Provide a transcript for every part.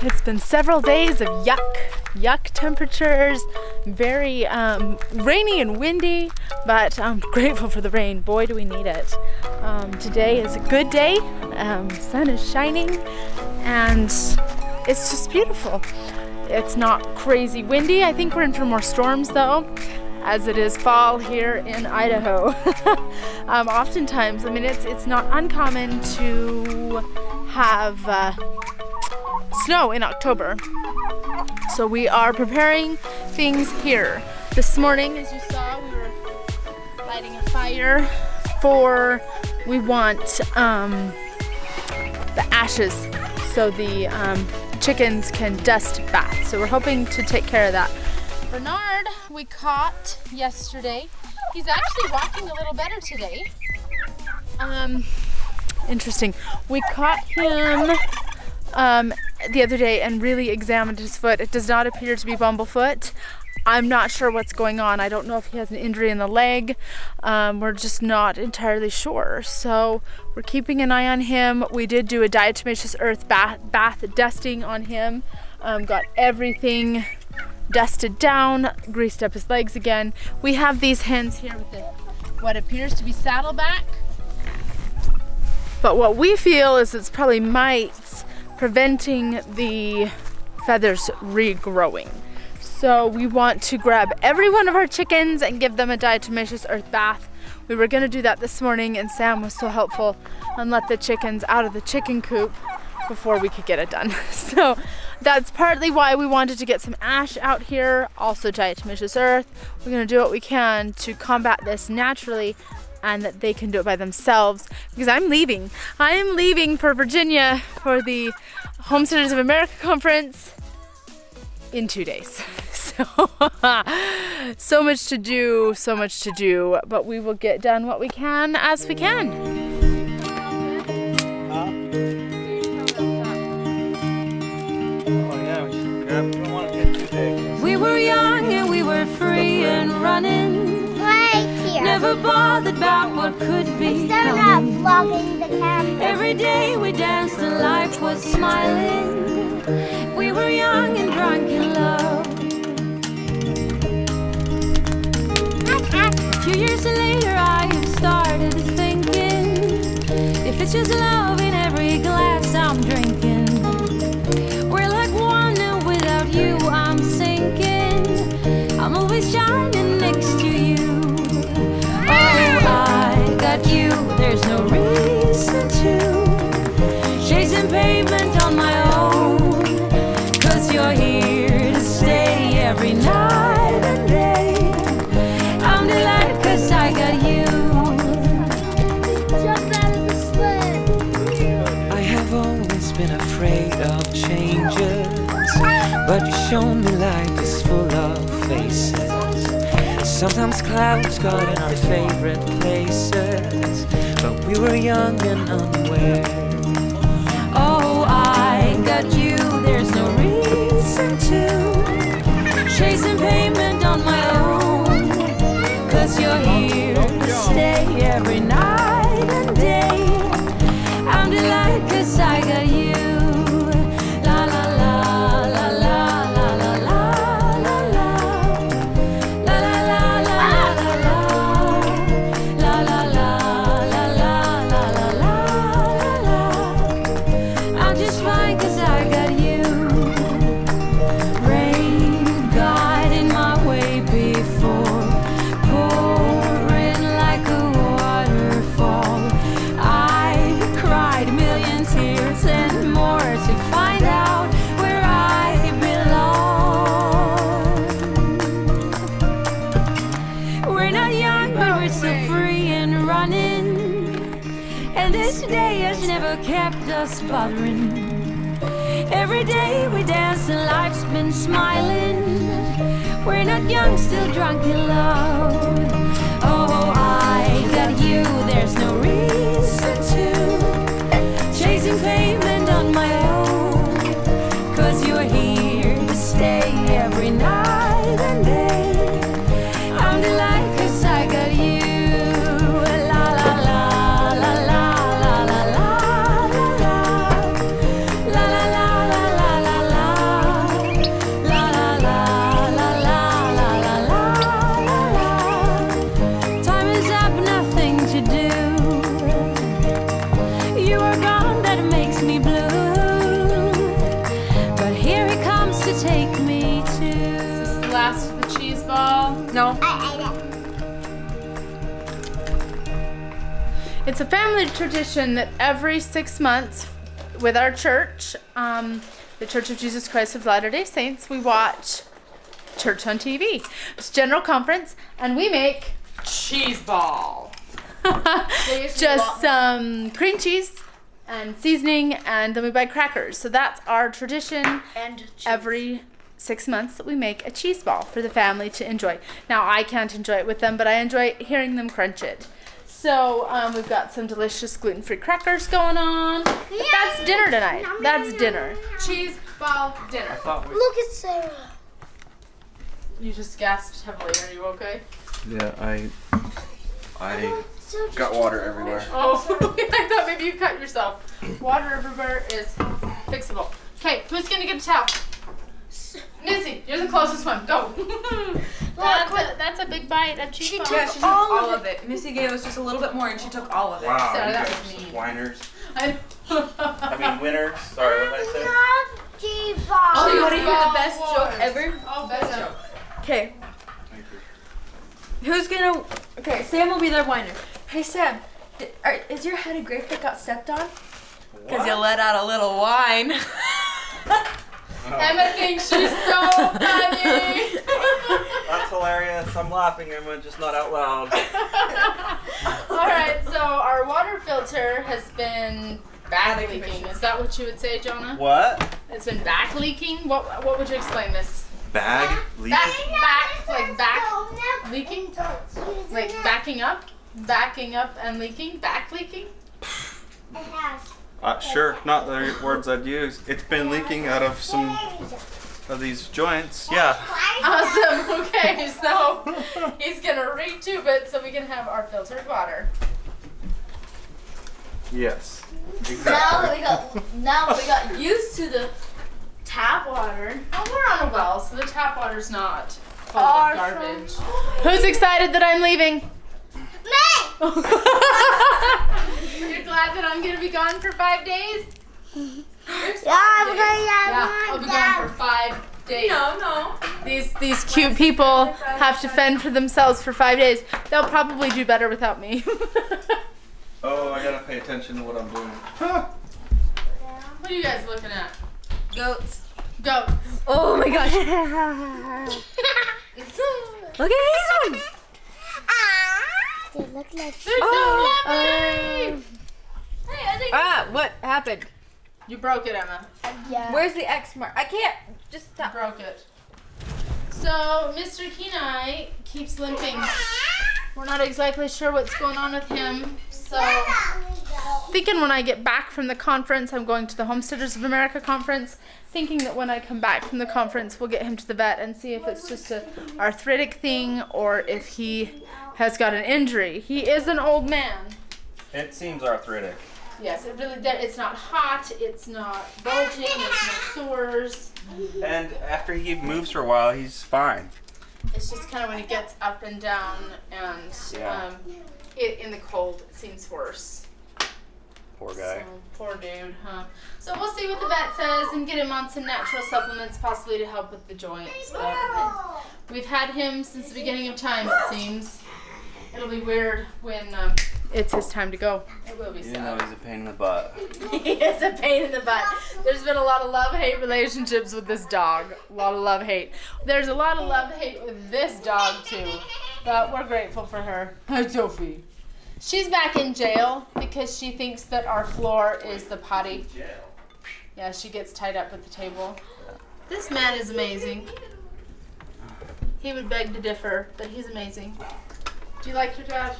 It's been several days of yuck temperatures, very rainy and windy, but I'm grateful for the rain. Boy, do we need it. Today is a good day. Sun is shining and it's just beautiful. It's not crazy windy. I think we're in for more storms though, as it is fall here in Idaho. Oftentimes, I mean, it's not uncommon to have snow in October. So we are preparing things here. This morning, as you saw, we were lighting a fire for, we want the ashes so the chickens can dust bath. So we're hoping to take care of that. Bernard, we caught yesterday. He's actually walking a little better today. Interesting. We caught him the other day and really examined his foot. It does not appear to be bumblefoot. I'm not sure what's going on. I don't know if he has an injury in the leg. We're just not entirely sure. So we're keeping an eye on him. We did do a diatomaceous earth bath dusting on him. Got everything dusted down, greased up his legs again. We have these hens here with what appears to be saddleback. But what we feel is it's probably mites preventing the feathers regrowing. So we want to grab every one of our chickens and give them a diatomaceous earth bath. We were gonna do that this morning and Sam was so helpful and let the chickens out of the chicken coop before we could get it done. So that's partly why we wanted to get some ash out here, also diatomaceous earth. We're gonna do what we can to combat this naturally and that they can do it by themselves, because I'm leaving. I am leaving for Virginia for the Homesteaders of America conference in 2 days. So much to do, but we will get done what we can as we can. We were young and we were free and running. Never bothered about what could be coming. Every day we danced and life was smiling. We were young and drunk in love. A few years later I started thinking, if it's just love in every glass I'm drinking, we're like one and without you I'm sinking. I'm always shining next to you. I got you, there's no reason to chasing pavement on my own, 'cause you're here to stay every night and day. I'm delighted 'cause I got you. I have always been afraid of changes, but you shown me life is full of faces. Sometimes clouds got in our favorite places, but we were young and unaware. Oh, I got you, there's no reason to chasing payment on my own, 'cause you're here to stay every night and day. I'm delighted 'cause I got you. La la la la la la la la. Kept us bothering. Every day we dance and life's been smiling. We're not young, still drunk in love. Oh, I got you, there's no reason to chasing pavement on my own, 'cause you're here to stay every night and day. I'm delighted 'cause I got you. La la la la la. No. It's a family tradition that every 6 months with our church, the Church of Jesus Christ of Latter-day Saints, we watch church on TV. It's general conference, and we make Cheese ball. just some cream cheese and seasoning, and then we buy crackers. So that's our tradition. And cheese. Every 6 months that we make a cheese ball for the family to enjoy. Now I can't enjoy it with them, but I enjoy hearing them crunch it. So we've got some delicious gluten-free crackers going on. But that's dinner tonight. That's dinner. Cheese ball dinner. Look at Sarah. You just gasped heavily. Are you okay? Yeah, I got water everywhere. Oh, I thought maybe you cut yourself. Water everywhere is fixable. Okay, who's gonna get a towel? Missy, you're the closest one. Go. That's a big bite of cheese ball. Yeah, she took all of it. Missy gave us just a little bit more and she took all of it. Wow, Sorry, you that guys was are mean. whiners. I Winners. Sorry, what did I Cheese ball. Oh, you want to hear the Ball best wars. joke ever? Oh, best joke. Okay. Who's gonna... Okay, Sam will be their whiner. Hey, Sam, is your head a grape that got stepped on? Because you let out a little whine. Emma thinks she's so funny. That's hilarious. I'm laughing, Emma, just not out loud. Alright, so our water filter has been back leaking. Is that what you would say, Jonah? What? It's been back leaking? What would you explain this? Bag? Leaking? Back leaking? Like backing up and leaking? Back leaking? Sure, not the words I'd use. It's been leaking out of some of these joints. Yeah. Awesome. Okay, so he's gonna retube it so we can have our filtered water. Yes. Now Exactly. we got used to the tap water. Well, we're on a well, so the tap water's not full of garbage. Who's excited that I'm leaving? You're glad that I'm gonna be gone for 5 days? I'll be gone for 5 days. No. These cute people have to fend for themselves for 5 days. They'll probably do better without me. Oh, I gotta pay attention to what I'm doing. What are you guys looking at? Goats. Goats. Oh my gosh. Look at these ones. They look like They're so lovely. What happened? You broke it, Emma. yeah. Where's the X mark? I can't. Just You stop. broke it. So Mr. Kenai keeps limping. We're not exactly sure what's going on with him. So thinking when I get back from the conference, I'm going to the Homesteaders of America conference, thinking that when I come back from the conference, we'll get him to the vet and see if it's just a arthritic thing or if he has got an injury. He is an old man. It seems arthritic. Yes, it really does. It's not hot, it's not bulging, it's no sores. And after he moves for a while, he's fine. It's just kind of when he gets up and down and Yeah. in the cold, it seems worse. Poor guy. So, poor dude, huh? So we'll see what the vet says and get him on some natural supplements, possibly to help with the joints. But we've had him since the beginning of time, it seems. It'll be weird when it's his time to go. It will be You sad. know he's a pain in the butt. He is a pain in the butt. There's been a lot of love-hate relationships with this dog. A lot of love-hate. There's a lot of love-hate with this dog, too. But we're grateful for her. Hi, Sophie. She's back in jail because she thinks that our floor is the potty. Yeah, she gets tied up at the table. This man is amazing. He would beg to differ, but he's amazing. Do you like your dad?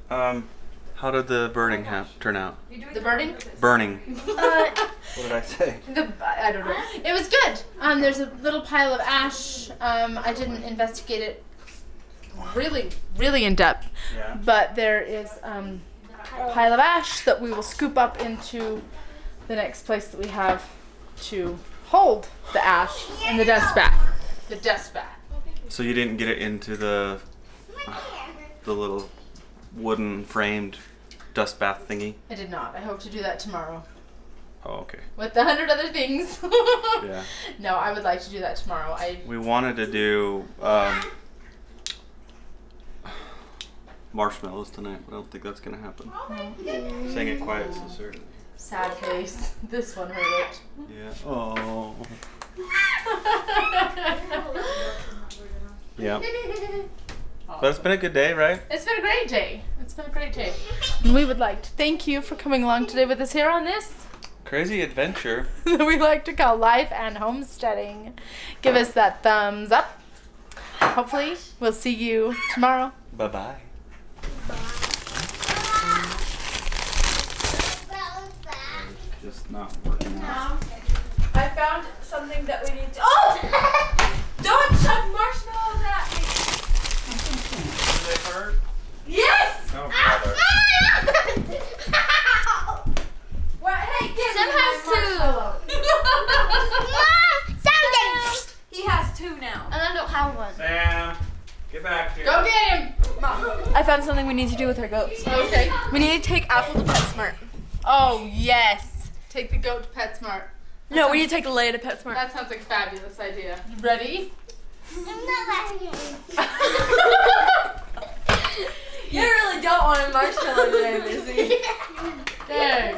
How did the burning turn out? The birding? Burning. What did I say? I don't know. It was good. There's a little pile of ash. I didn't investigate it really in depth. Yeah. But there is a pile of ash that we will scoop up into the next place that we have to hold the ash in the dust bath. The dust bath. So you didn't get it into the little wooden framed dust bath thingy? I did not. I hope to do that tomorrow. Oh, okay. With 100 other things. Yeah. No, I would like to do that tomorrow. We wanted to do marshmallows tonight, but I don't think that's gonna happen. Saying it quiet so certain. Sad face. This one hurt it. Yeah. Oh. Yeah. But it's been a good day, right? It's been a great day. It's been a great day. And we would like to thank you for coming along today with us here on this Crazy adventure. that we like to call life and homesteading. Give us that thumbs up. Hopefully, we'll see you tomorrow. Bye-bye. Just not working out. I found something that we need to. Oh! Don't chuck marshmallows at me! Do they hurt? Yes! No, brother. What? Hey, give Sam me has my marshmallow. He has 2 now. And I don't have one. Sam, get back here. Go get him! Mom, I found something we need to do with our goats. Okay. We need to take Apple to PetSmart. Oh, yes. Take the goat to PetSmart. No, we need to take Leia to PetSmart. That sounds like a fabulous idea. Ready? You really don't want a marshmallow today, Missy. There.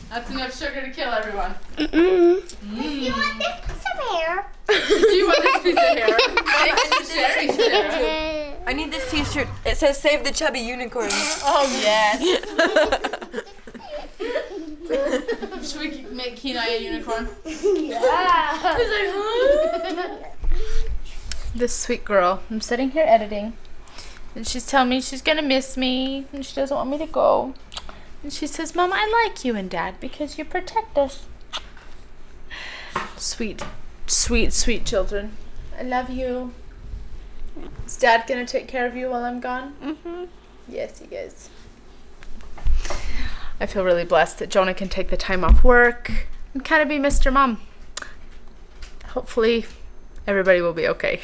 That's enough sugar to kill everyone. You want this piece of hair? Do you want this piece of hair? Sharing share. I need this t-shirt. It says save the chubby unicorns. Oh, yes. Should we make Kenai a unicorn? Yeah. This sweet girl. I'm sitting here editing. And she's telling me she's going to miss me. And she doesn't want me to go. And she says, Mom, I like you and Dad because you protect us. Sweet, sweet, sweet children. I love you. Is Dad going to take care of you while I'm gone? Mm-hmm. Yes, he is. I feel really blessed that Jonah can take the time off work and kind of be Mr. Mom. Hopefully, everybody will be okay.